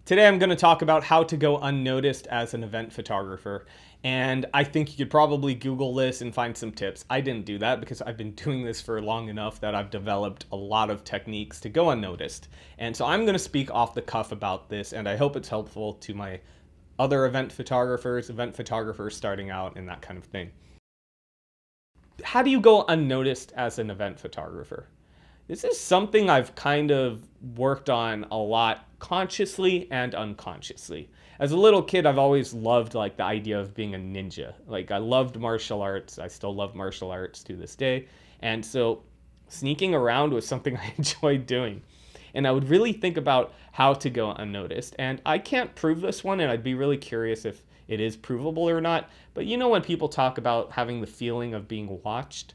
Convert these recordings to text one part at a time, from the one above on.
Today I'm going to talk about how to go unnoticed as an event photographer. And I think you could probably Google this and find some tips. I didn't do that because I've been doing this for long enough that I've developed a lot of techniques to go unnoticed. And so I'm going to speak off the cuff about this, and I hope it's helpful to my other event photographers starting out, and that kind of thing. How do you go unnoticed as an event photographer? This is something I've kind of worked on a lot consciously and unconsciously. As a little kid, I've always loved the idea of being a ninja. I loved martial arts. I still love martial arts to this day. And so sneaking around was something I enjoyed doing. And I would really think about how to go unnoticed. And I can't prove this one, and I'd be really curious if it is provable or not. But you know, when people talk about having the feeling of being watched,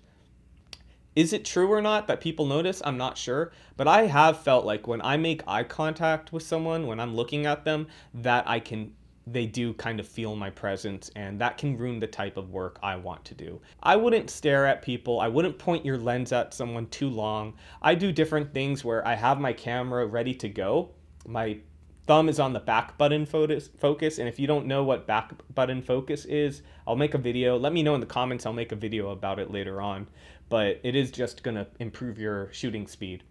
is it true or not that people notice? I'm not sure, but I have felt like when I make eye contact with someone, when I'm looking at them, that they do kind of feel my presence, and that can ruin the type of work I want to do. I wouldn't stare at people. I wouldn't point your lens at someone too long. I do different things where I have my camera ready to go. My thumb is on the back button focus, and if you don't know what back button focus is, I'll make a video. Let me know in the comments. I'll make a video about it later on, but it is just going to improve your shooting speed.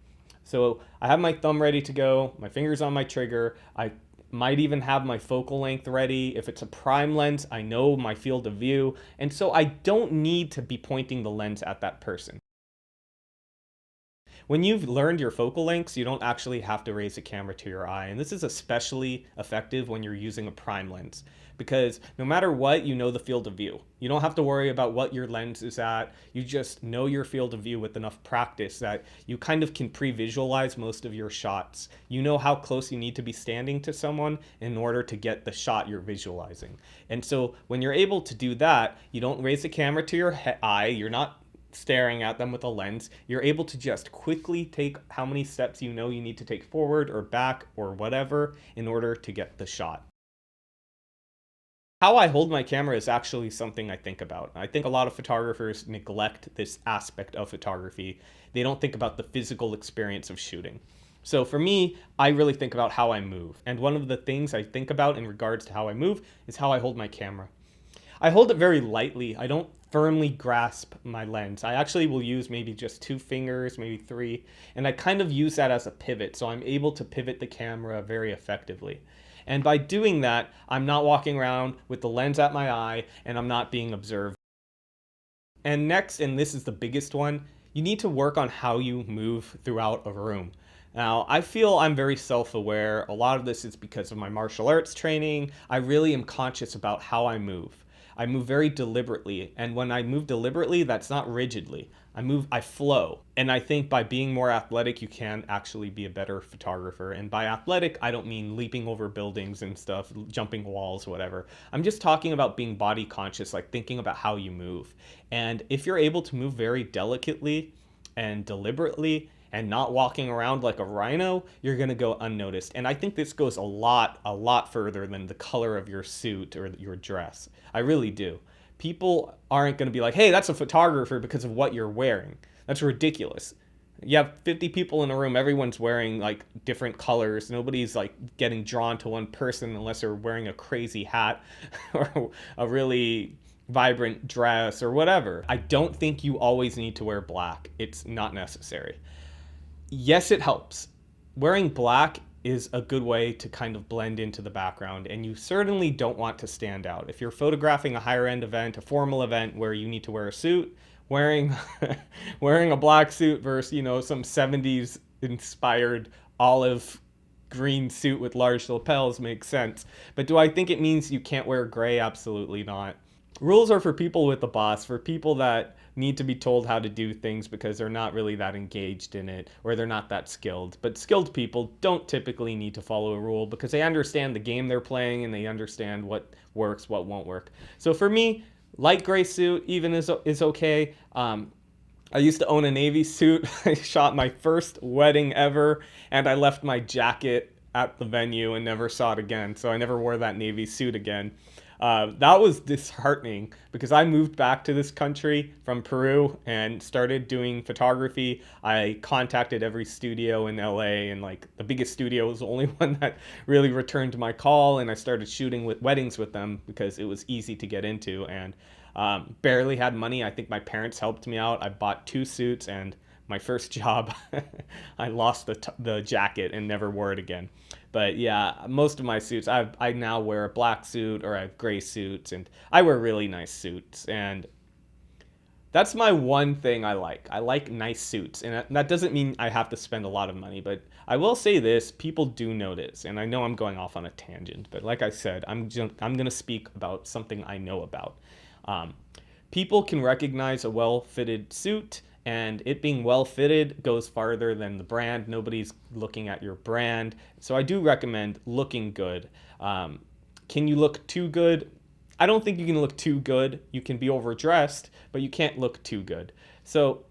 So I have my thumb ready to go, my fingers on my trigger. I might even have my focal length ready. If it's a prime lens, I know my field of view, and so I don't need to be pointing the lens at that person. When you've learned your focal lengths, you don't actually have to raise the camera to your eye. And this is especially effective when you're using a prime lens, because no matter what, you know the field of view. You don't have to worry about what your lens is at. You just know your field of view with enough practice that you kind of can pre-visualize most of your shots. You know how close you need to be standing to someone in order to get the shot you're visualizing. And so when you're able to do that, you don't raise the camera to your eye. You're not staring at them with a lens. You're able to just quickly take how many steps you know you need to take forward or back or whatever in order to get the shot. How I hold my camera is actually something I think about. I think a lot of photographers neglect this aspect of photography. They don't think about the physical experience of shooting. So for me, I really think about how I move. And one of the things I think about in regards to how I move is how I hold my camera. I hold it very lightly. I don't firmly grasp my lens. I actually will use maybe just 2 fingers, maybe 3, and I kind of use that as a pivot, so I'm able to pivot the camera very effectively. And by doing that, I'm not walking around with the lens at my eye, and I'm not being observed. And next, and this is the biggest one, you need to work on how you move throughout a room. Now, I feel I'm very self-aware. A lot of this is because of my martial arts training. I really am conscious about how I move. I move very deliberately, and when I move deliberately, that's not rigidly. I flow. And I think by being more athletic, you can actually be a better photographer. And by athletic, I don't mean leaping over buildings and stuff, jumping walls, whatever. I'm just talking about being body conscious, like thinking about how you move. And if you're able to move very delicately and deliberately, and not walking around like a rhino, you're gonna go unnoticed. And I think this goes a lot further than the color of your suit or your dress. I really do. People aren't gonna be like, hey, that's a photographer because of what you're wearing. That's ridiculous. You have 50 people in a room, everyone's wearing different colors. Nobody's getting drawn to one person unless they're wearing a crazy hat or a really vibrant dress or whatever. I don't think you always need to wear black. It's not necessary. Yes, it helps. Wearing black is a good way to kind of blend into the background, and you certainly don't want to stand out. If you're photographing a higher end event, a formal event where you need to wear a suit, wearing a black suit versus, some 70s inspired olive green suit with large lapels makes sense. But do I think it means you can't wear gray? Absolutely not. Rules are for people with a boss, for people that need to be told how to do things because they're not really that engaged in it or they're not that skilled. But skilled people don't typically need to follow a rule because they understand the game they're playing and they understand what works, what won't work. So for me, light gray suit even is okay. I used to own a Navy suit. I shot my first wedding ever, and I left my jacket at the venue and never saw it again. So I never wore that Navy suit again. That was disheartening because I moved back to this country from Peru and started doing photography. I contacted every studio in LA, and like the biggest studio was the only one that really returned my call, and I started shooting with weddings with them because it was easy to get into, and barely had money. I think my parents helped me out. I bought 2 suits, and my first job, I lost the jacket and never wore it again. But yeah, most of my suits, I now wear a black suit or I have gray suits, and I wear really nice suits. And that's my one thing I like. I like nice suits. And that doesn't mean I have to spend a lot of money, but I will say this, people do notice. And I know I'm going off on a tangent, but like I said, I'm going to speak about something I know about. People can recognize a well-fitted suit, and it being well-fitted goes farther than the brand. Nobody's looking at your brand. So I do recommend looking good. Can you look too good? I don't think you can look too good. You can be overdressed, but you can't look too good. So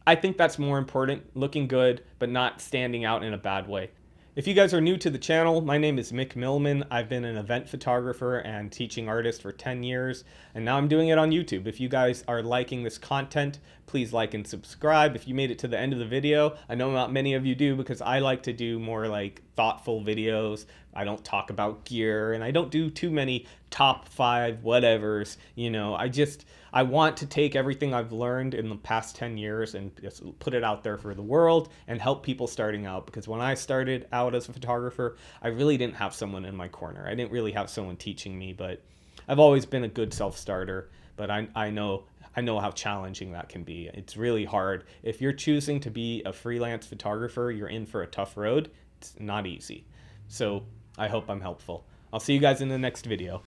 I think that's more important, looking good, but not standing out in a bad way. If you guys are new to the channel, my name is Milman. I've been an event photographer and teaching artist for 10 years, and now I'm doing it on YouTube. If you guys are liking this content, please like and subscribe. If you made it to the end of the video, I know not many of you do because I like to do more like thoughtful videos. I don't talk about gear, and I don't do too many top 5 whatevers. You know, I want to take everything I've learned in the past 10 years and just put it out there for the world and help people starting out. Because when I started out as a photographer, I really didn't have someone in my corner. I didn't really have someone teaching me, but I've always been a good self-starter. But I know how challenging that can be. It's really hard. If you're choosing to be a freelance photographer, you're in for a tough road. It's not easy. So I hope I'm helpful. I'll see you guys in the next video.